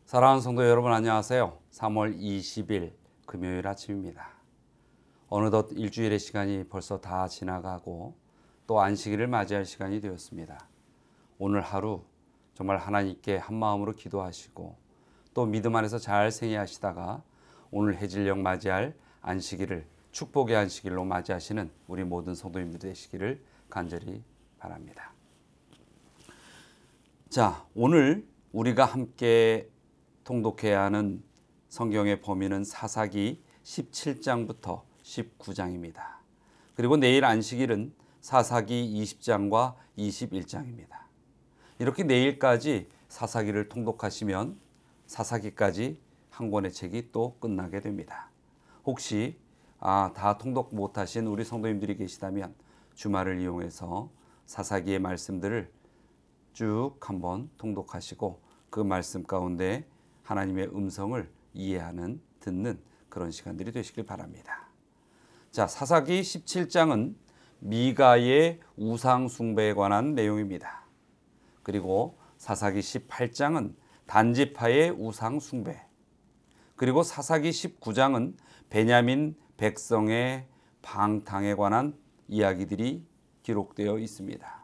사랑하는 성도 여러분, 안녕하세요. 3월 20일 금요일 아침입니다. 어느덧 일주일의 시간이 벌써 다 지나가고 또 안식일을 맞이할 시간이 되었습니다. 오늘 하루 정말 하나님께 한마음으로 기도하시고 또 믿음 안에서 잘 생애하시다가 오늘 해질녘 맞이할 안식일을 축복의 안식일로 맞이하시는 우리 모든 성도님들 되시기를 간절히 바랍니다. 자, 오늘 우리가 함께 통독해야 하는 성경의 범위는 사사기 17장부터 19장입니다. 그리고 내일 안식일은 사사기 20장과 21장입니다. 이렇게 내일까지 사사기를 통독하시면 사사기까지 한 권의 책이 또 끝나게 됩니다. 혹시 다 통독 못하신 우리 성도님들이 계시다면 주말을 이용해서 사사기의 말씀들을 쭉 한번 통독하시고 그 말씀 가운데 하나님의 음성을 이해하는, 듣는 그런 시간들이 되시길 바랍니다. 자, 사사기 17장은 미가의 우상 숭배에 관한 내용입니다. 그리고 사사기 18장은 단지파의 우상 숭배, 그리고 사사기 19장은 베냐민 백성의 방탕에 관한 이야기들이 기록되어 있습니다.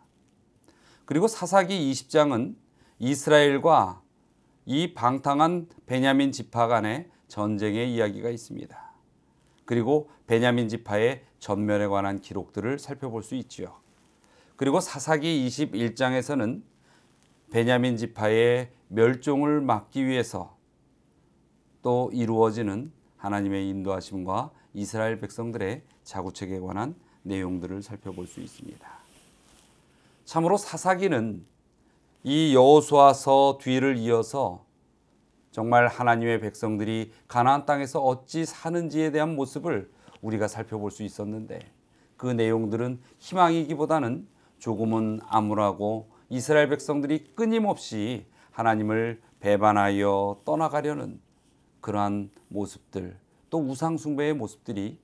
그리고 사사기 20장은 이스라엘과 이 방탕한 베냐민 지파 간의 전쟁의 이야기가 있습니다. 그리고 베냐민 지파의 전멸에 관한 기록들을 살펴볼 수 있지요. 그리고 사사기 21장에서는 베냐민 지파의 멸종을 막기 위해서 또 이루어지는 하나님의 인도하심과 이스라엘 백성들의 자구책에 관한 내용들을 살펴볼 수 있습니다. 참으로 사사기는 이 여호수아서 뒤를 이어서 정말 하나님의 백성들이 가나안 땅에서 어찌 사는지에 대한 모습을 우리가 살펴볼 수 있었는데, 그 내용들은 희망이기보다는 조금은 암울하고 이스라엘 백성들이 끊임없이 하나님을 배반하여 떠나가려는 그러한 모습들, 또 우상 숭배의 모습들이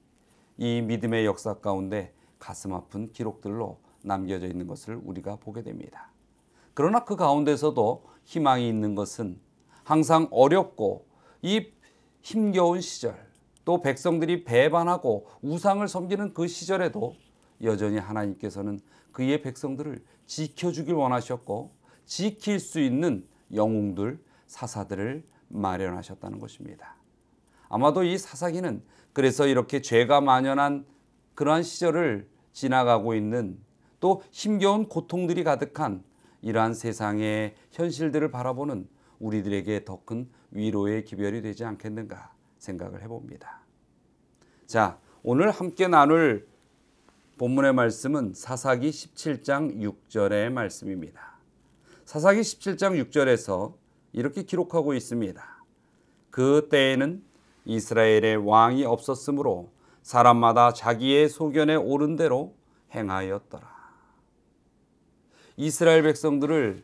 이 믿음의 역사 가운데 가슴 아픈 기록들로 남겨져 있는 것을 우리가 보게 됩니다. 그러나 그 가운데서도 희망이 있는 것은 항상 어렵고 이 힘겨운 시절, 또 백성들이 배반하고 우상을 섬기는 그 시절에도 여전히 하나님께서는 그의 백성들을 지켜주길 원하셨고 지킬 수 있는 영웅들, 사사들을 마련하셨다는 것입니다. 아마도 이 사사기는 그래서 이렇게 죄가 만연한 그러한 시절을 지나가고 있는, 또 힘겨운 고통들이 가득한 이러한 세상의 현실들을 바라보는 우리들에게 더 큰 위로의 기별이 되지 않겠는가 생각을 해봅니다. 자, 오늘 함께 나눌 본문의 말씀은 사사기 17장 6절의 말씀입니다. 사사기 17장 6절에서 이렇게 기록하고 있습니다. 그 때에는 이스라엘의 왕이 없었으므로 사람마다 자기의 소견에 오른 대로 행하였더라. 이스라엘 백성들을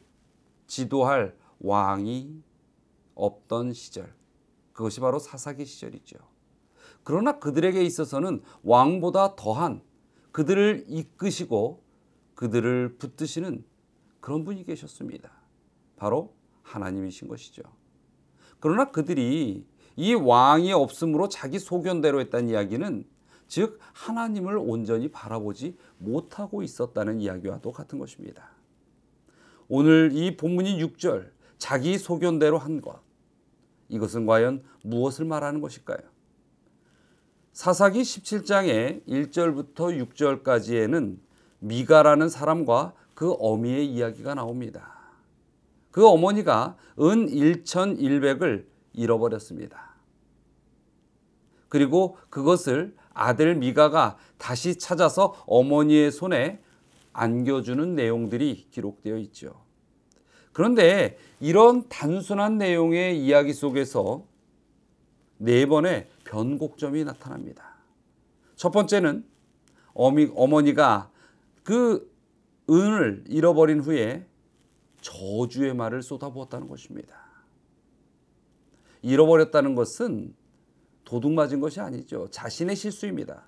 지도할 왕이 없던 시절, 그것이 바로 사사기 시절이죠. 그러나 그들에게 있어서는 왕보다 더한, 그들을 이끄시고 그들을 붙드시는 그런 분이 계셨습니다. 바로 하나님이신 것이죠. 그러나 그들이 이 왕이 없으므로 자기 소견대로 했다는 이야기는 즉 하나님을 온전히 바라보지 못하고 있었다는 이야기와도 같은 것입니다. 오늘 이 본문이 6절, 자기 소견대로 한 것, 이것은 과연 무엇을 말하는 것일까요? 사사기 17장의 1절부터 6절까지에는 미가라는 사람과 그 어미의 이야기가 나옵니다. 그 어머니가 은 1,100을 잃어버렸습니다. 그리고 그것을 아들 미가가 다시 찾아서 어머니의 손에 안겨주는 내용들이 기록되어 있죠. 그런데 이런 단순한 내용의 이야기 속에서 네 번의 변곡점이 나타납니다. 첫 번째는 어머니가 그 은을 잃어버린 후에 저주의 말을 쏟아부었다는 것입니다. 잃어버렸다는 것은 도둑 맞은 것이 아니죠. 자신의 실수입니다.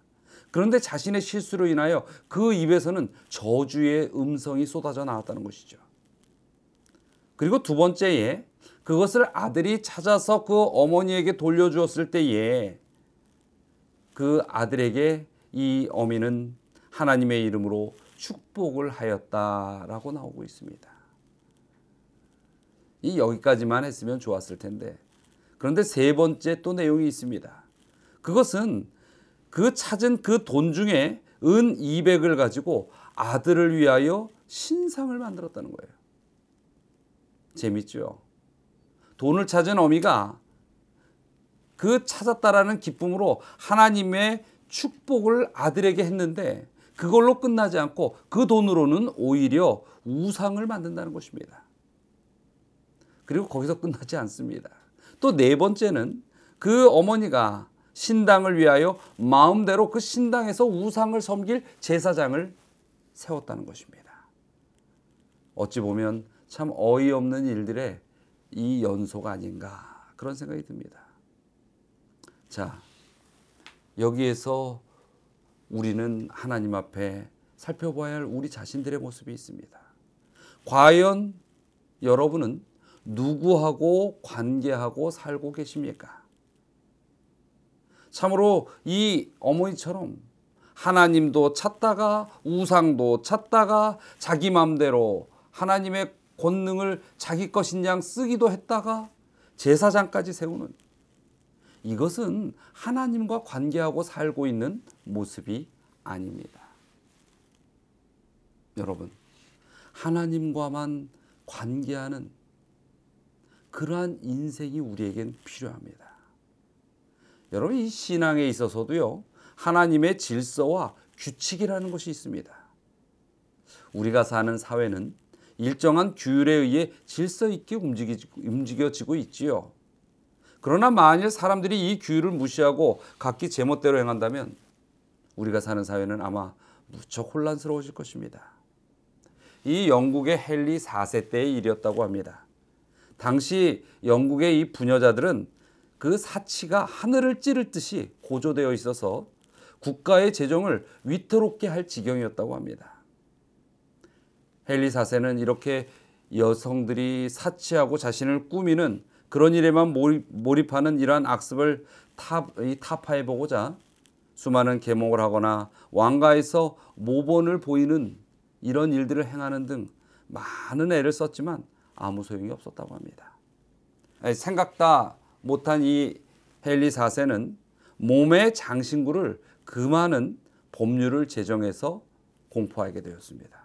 그런데 자신의 실수로 인하여 그 입에서는 저주의 음성이 쏟아져 나왔다는 것이죠. 그리고 두 번째에 그것을 아들이 찾아서 그 어머니에게 돌려주었을 때에 그 아들에게 이 어미는 하나님의 이름으로 축복을 하였다라고 나오고 있습니다. 여기까지만 했으면 좋았을 텐데, 그런데 세 번째 또 내용이 있습니다. 그것은 그 찾은 그 돈 중에 은 200을 가지고 아들을 위하여 신상을 만들었다는 거예요. 재밌죠? 돈을 찾은 어미가 그 찾았다라는 기쁨으로 하나님의 축복을 아들에게 했는데, 그걸로 끝나지 않고 그 돈으로는 오히려 우상을 만든다는 것입니다. 그리고 거기서 끝나지 않습니다. 또 네 번째는 그 어머니가 신당을 위하여 마음대로 그 신당에서 우상을 섬길 제사장을 세웠다는 것입니다. 어찌 보면 참 어이없는 일들의 이 연소가 아닌가, 그런 생각이 듭니다. 자, 여기에서 우리는 하나님 앞에 살펴봐야 할 우리 자신들의 모습이 있습니다. 과연 여러분은 누구하고 관계하고 살고 계십니까? 참으로 이 어머니처럼 하나님도 찾다가 우상도 찾다가 자기 마음대로 하나님의 권능을 자기 것인 양 쓰기도 했다가 제사장까지 세우는, 이것은 하나님과 관계하고 살고 있는 모습이 아닙니다. 여러분, 하나님과만 관계하는 그러한 인생이 우리에겐 필요합니다. 여러분, 이 신앙에 있어서도요, 하나님의 질서와 규칙이라는 것이 있습니다. 우리가 사는 사회는 일정한 규율에 의해 질서 있게 움직여지고 있지요. 그러나 만일 사람들이 이 규율을 무시하고 각기 제멋대로 행한다면 우리가 사는 사회는 아마 무척 혼란스러워질 것입니다. 이 영국의 헨리 4세 때의 일이었다고 합니다. 당시 영국의 이 부녀자들은 그 사치가 하늘을 찌를 듯이 고조되어 있어서 국가의 재정을 위태롭게 할 지경이었다고 합니다. 헨리 4세는 이렇게 여성들이 사치하고 자신을 꾸미는 그런 일에만 몰입하는 이러한 악습을 타파해보고자 수많은 계몽을 하거나 왕가에서 모본을 보이는 이런 일들을 행하는 등 많은 애를 썼지만 아무 소용이 없었다고 합니다. 생각다 못한 이 헨리 4세는 몸의 장신구를 금하는 법률을 제정해서 공포하게 되었습니다.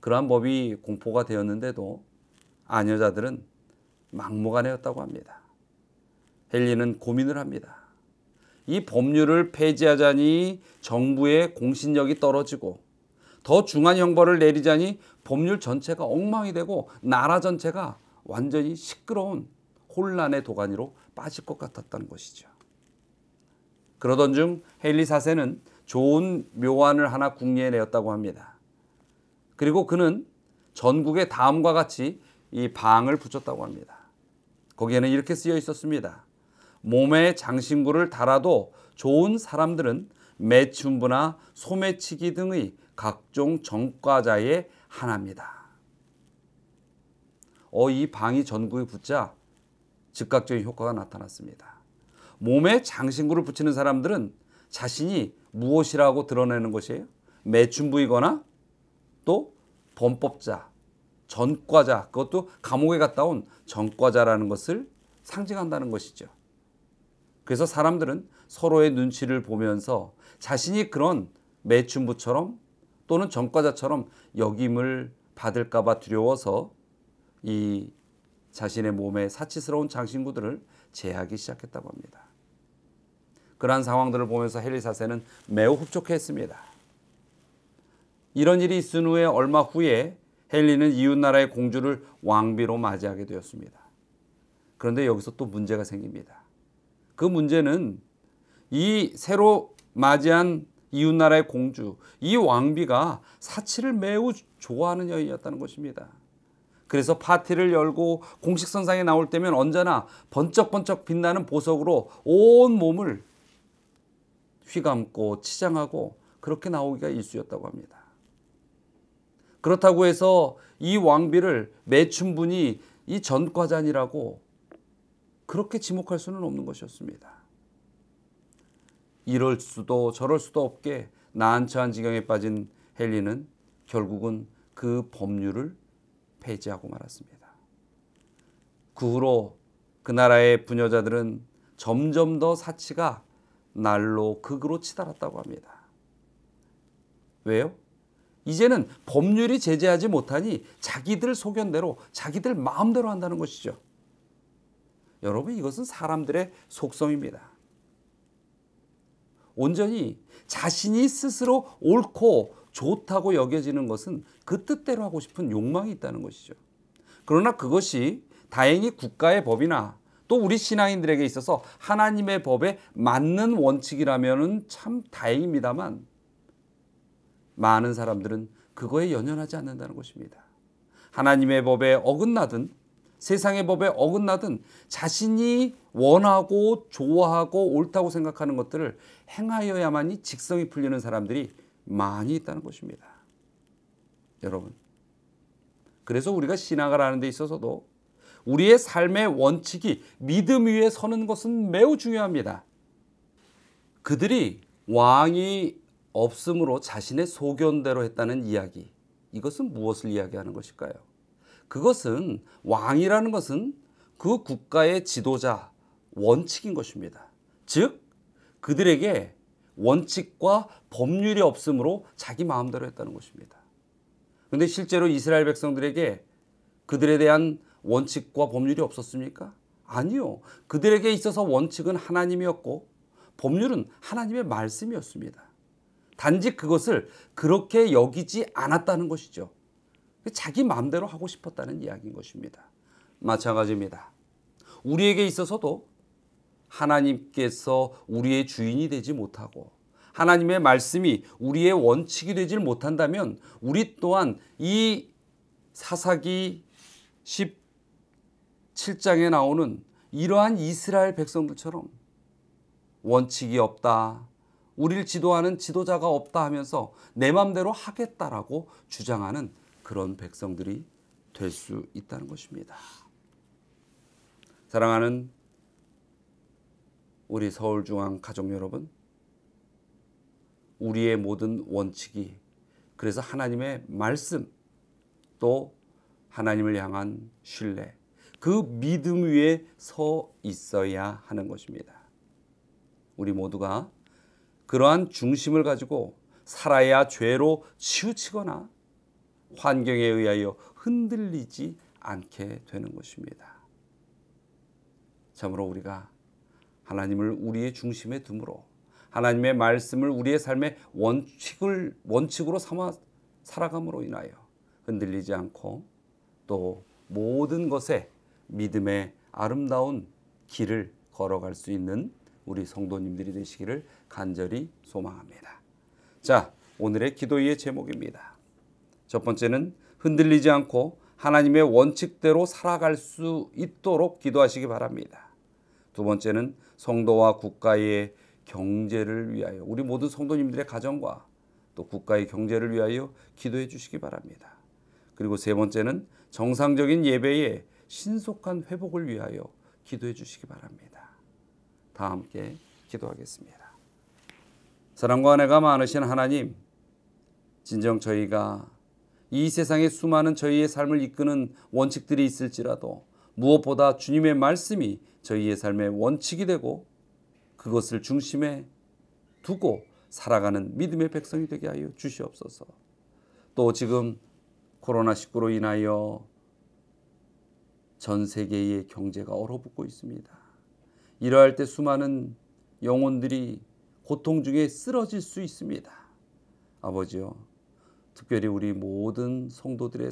그러한 법이 공포가 되었는데도 아녀자들은 막무가내였다고 합니다. 헨리는 고민을 합니다. 이 법률을 폐지하자니 정부의 공신력이 떨어지고 더 중한 형벌을 내리자니 법률 전체가 엉망이 되고 나라 전체가 완전히 시끄러운 혼란의 도가니로 빠질 것 같았다는 것이죠. 그러던 중 헨리 4세는 좋은 묘안을 하나 궁리해내었다고 합니다. 그리고 그는 전국에 다음과 같이 이 방을 붙였다고 합니다. 거기에는 이렇게 쓰여 있었습니다. 몸에 장신구를 달아도 좋은 사람들은 매춘부나 소매치기 등의 각종 전과자의 하나입니다. 이 방이 전국에 붙자 즉각적인 효과가 나타났습니다. 몸에 장신구를 붙이는 사람들은 자신이 무엇이라고 드러내는 것이에요? 매춘부이거나 또 범법자, 전과자, 그것도 감옥에 갔다 온 전과자라는 것을 상징한다는 것이죠. 그래서 사람들은 서로의 눈치를 보면서 자신이 그런 매춘부처럼 또는 전과자처럼 역임을 받을까 봐 두려워서 이 자신의 몸에 사치스러운 장신구들을 제하기 시작했다고 합니다. 그러한 상황들을 보면서 헨리 4세는 매우 흡족했습니다. 이런 일이 있은 후에 얼마 후에 헨리는 이웃나라의 공주를 왕비로 맞이하게 되었습니다. 그런데 여기서 또 문제가 생깁니다. 그 문제는 이 새로 맞이한 이웃나라의 공주, 이 왕비가 사치를 매우 좋아하는 여인이었다는 것입니다. 그래서 파티를 열고 공식선상에 나올 때면 언제나 번쩍번쩍 빛나는 보석으로 온 몸을 휘감고 치장하고 그렇게 나오기가 일쑤였다고 합니다. 그렇다고 해서 이 왕비를 매춘분이 이 전과잔이라고 그렇게 지목할 수는 없는 것이었습니다. 이럴 수도 저럴 수도 없게 난처한 지경에 빠진 헨리는 결국은 그 법률을 폐지하고 말았습니다. 그 후로 그 나라의 부녀자들은 점점 더 사치가 날로 극으로 치달았다고 합니다. 왜요? 이제는 법률이 제재하지 못하니 자기들 소견대로 자기들 마음대로 한다는 것이죠. 여러분, 이것은 사람들의 속성입니다. 온전히 자신이 스스로 옳고 좋다고 여겨지는 것은 그 뜻대로 하고 싶은 욕망이 있다는 것이죠. 그러나 그것이 다행히 국가의 법이나 또 우리 신앙인들에게 있어서 하나님의 법에 맞는 원칙이라면 참 다행입니다만, 많은 사람들은 그거에 연연하지 않는다는 것입니다. 하나님의 법에 어긋나든 세상의 법에 어긋나든 자신이 원하고 좋아하고 옳다고 생각하는 것들을 행하여야만이 직성이 풀리는 사람들이 많이 있다는 것입니다. 여러분, 그래서 우리가 신앙을 하는 데 있어서도 우리의 삶의 원칙이 믿음 위에 서는 것은 매우 중요합니다. 그들이 왕이 없으므로 자신의 소견대로 했다는 이야기, 이것은 무엇을 이야기하는 것일까요? 그것은 왕이라는 것은 그 국가의 지도자, 원칙인 것입니다. 즉 그들에게 원칙과 법률이 없으므로 자기 마음대로 했다는 것입니다. 그런데 실제로 이스라엘 백성들에게 그들에 대한 원칙과 법률이 없었습니까? 아니요. 그들에게 있어서 원칙은 하나님이었고 법률은 하나님의 말씀이었습니다. 단지 그것을 그렇게 여기지 않았다는 것이죠. 자기 마음대로 하고 싶었다는 이야기인 것입니다. 마찬가지입니다. 우리에게 있어서도 하나님께서 우리의 주인이 되지 못하고 하나님의 말씀이 우리의 원칙이 되질 못한다면 우리 또한 이 사사기 17장에 나오는 이러한 이스라엘 백성들처럼 원칙이 없다, 우리를 지도하는 지도자가 없다 하면서 내 맘대로 하겠다라고 주장하는 그런 백성들이 될 수 있다는 것입니다. 사랑하는 우리 서울중앙 가족 여러분, 우리의 모든 원칙이 그래서 하나님의 말씀 또 하나님을 향한 신뢰, 그 믿음 위에 서 있어야 하는 것입니다. 우리 모두가 그러한 중심을 가지고 살아야 죄로 치우치거나 환경에 의하여 흔들리지 않게 되는 것입니다. 참으로 우리가 하나님을 우리의 중심에 둠으로 하나님의 말씀을 우리의 삶의 원칙으로 삼아 살아감으로 인하여 흔들리지 않고 또 모든 것에 믿음의 아름다운 길을 걸어갈 수 있는 우리 성도님들이 되시기를 간절히 소망합니다. 자, 오늘의 기도의 제목입니다. 첫 번째는 흔들리지 않고 하나님의 원칙대로 살아갈 수 있도록 기도하시기 바랍니다. 두 번째는 성도와 국가의 경제를 위하여, 우리 모든 성도님들의 가정과 또 국가의 경제를 위하여 기도해 주시기 바랍니다. 그리고 세 번째는 정상적인 예배의 신속한 회복을 위하여 기도해 주시기 바랍니다. 다 함께 기도하겠습니다. 사랑과 은혜가 많으신 하나님, 진정 저희가 이 세상에 수많은 저희의 삶을 이끄는 원칙들이 있을지라도 무엇보다 주님의 말씀이 저희의 삶의 원칙이 되고 그것을 중심에 두고 살아가는 믿음의 백성이 되게 하여 주시옵소서. 또 지금 코로나19로 인하여 전 세계의 경제가 얼어붙고 있습니다. 이러할 때 수많은 영혼들이 고통 중에 쓰러질 수 있습니다. 아버지요, 특별히 우리 모든 성도들의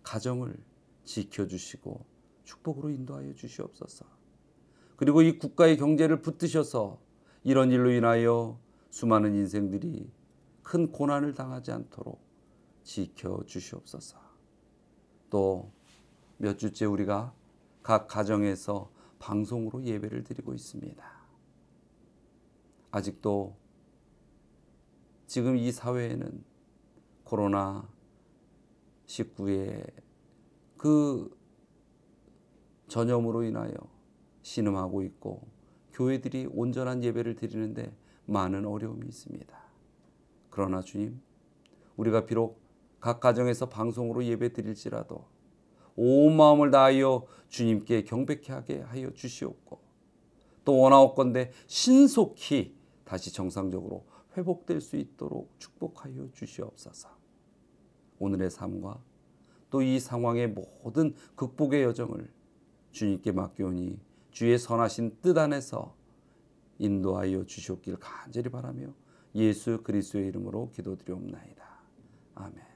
가정을 지켜주시고 축복으로 인도하여 주시옵소서. 그리고 이 국가의 경제를 붙드셔서 이런 일로 인하여 수많은 인생들이 큰 고난을 당하지 않도록 지켜주시옵소서. 또 몇 주째 우리가 각 가정에서 방송으로 예배를 드리고 있습니다. 아직도 지금 이 사회에는 코로나19의 그 전염으로 인하여 신음하고 있고 교회들이 온전한 예배를 드리는데 많은 어려움이 있습니다. 그러나 주님, 우리가 비록 각 가정에서 방송으로 예배 드릴지라도 온 마음을 다하여 주님께 경배케 하게 하여 주시옵고, 또 원하옵건대 신속히 다시 정상적으로 회복될 수 있도록 축복하여 주시옵소서. 오늘의 삶과 또 이 상황의 모든 극복의 여정을 주님께 맡겨오니 주의 선하신 뜻 안에서 인도하여 주시옵길 간절히 바라며 예수 그리스도의 이름으로 기도드리옵나이다. 아멘.